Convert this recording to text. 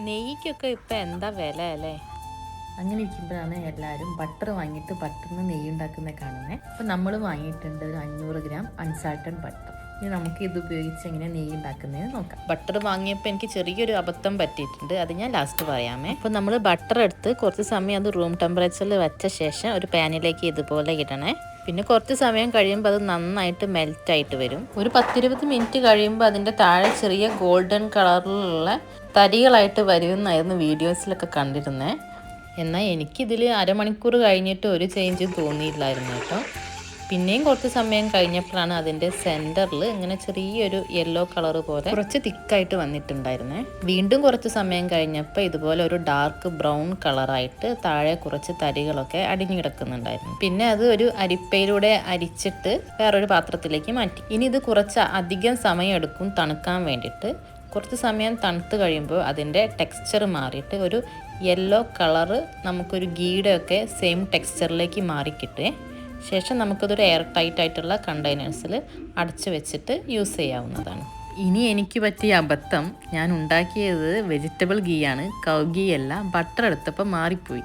നെയ്ക്കൊക്കെ ഇപ്പം എന്താ വില അല്ലേ? അങ്ങനെ ഇരിക്കുമ്പോഴാണ് എല്ലാവരും ബട്ടർ വാങ്ങിയിട്ട് ബട്ടറിൽ നിന്ന് നെയ്യ് ഉണ്ടാക്കുന്നത് കാണുന്നത്. അപ്പോൾ നമ്മൾ വാങ്ങിയിട്ടുണ്ട് ഒരു 500 ഗ്രാം അൺസാൾട്ടഡ് ബട്ടർ. ഇനി നമുക്ക് ഇത് ഉപയോഗിച്ച് എങ്ങനെ നെയ്യ് ഉണ്ടാക്കുന്നതെന്ന് നോക്കാം. ബട്ടർ വാങ്ങിയപ്പോൾ എനിക്ക് ചെറിയൊരു അബദ്ധം പറ്റിയിട്ടുണ്ട്, അത് ഞാൻ ലാസ്റ്റ് പറയാമേ. അപ്പോൾ നമ്മൾ ബട്ടർ എടുത്ത് കുറച്ച് സമയം അത് റൂം ടെമ്പറേച്ചറിൽ വെച്ച ശേഷം ഒരു പാനിലേക്ക് ഇതുപോലെ ഇടണേ. പിന്നെ കുറച്ച് സമയം കഴിയുമ്പോൾ അത് നന്നായിട്ട് മെൽറ്റായിട്ട് വരും. ഒരു 10-20 മിനിറ്റ് കഴിയുമ്പോൾ അതിൻ്റെ താഴെ ചെറിയ ഗോൾഡൻ കളറിലുള്ള തരികളായിട്ട് വരുമെന്നായിരുന്നു വീഡിയോസിലൊക്കെ കണ്ടിരുന്നത്. എന്നാൽ എനിക്കിതിൽ അരമണിക്കൂർ കഴിഞ്ഞിട്ട് ഒരു ചേഞ്ചും തോന്നിയില്ലായിരുന്നു കേട്ടോ. പിന്നെയും കുറച്ച് സമയം കഴിഞ്ഞപ്പോഴാണ് അതിൻ്റെ സെൻറ്ററിൽ ഇങ്ങനെ ചെറിയൊരു യെല്ലോ കളർ പോലെ കുറച്ച് തിക്കായിട്ട് വന്നിട്ടുണ്ടായിരുന്നേ. വീണ്ടും കുറച്ച് സമയം കഴിഞ്ഞപ്പോൾ ഇതുപോലെ ഒരു ഡാർക്ക് ബ്രൗൺ കളറായിട്ട് താഴെ കുറച്ച് തരികളൊക്കെ അടിഞ്ഞു കിടക്കുന്നുണ്ടായിരുന്നു. പിന്നെ അത് ഒരു അരിപ്പയിലൂടെ അരിച്ചിട്ട് വേറൊരു പാത്രത്തിലേക്ക് മാറ്റി. ഇനി ഇത് കുറച്ച് അധികം സമയം എടുക്കും തണുക്കാൻ വേണ്ടിയിട്ട്. കുറച്ച് സമയം തണുത്ത് കഴിയുമ്പോൾ അതിൻ്റെ ടെക്സ്ചർ മാറിയിട്ട് ഒരു യെല്ലോ കളറ് നമുക്കൊരു ഗീയുടെ ഒക്കെ സെയിം ടെക്സ്ചറിലേക്ക് മാറിക്കിട്ടേ. ശേഷം നമുക്കതൊരു എയർ ടൈറ്റ് ആയിട്ടുള്ള കണ്ടെയ്നേഴ്സിൽ അടച്ചു വെച്ചിട്ട് യൂസ് ചെയ്യാവുന്നതാണ്. ഇനി എനിക്ക് പറ്റിയ അബദ്ധം, ഞാൻ ഉണ്ടാക്കിയത് വെജിറ്റബിൾ ഗീ ആണ്, കൗ ഗീ അല്ല. ബട്ടർ എടുത്തപ്പോൾ മാറിപ്പോയി.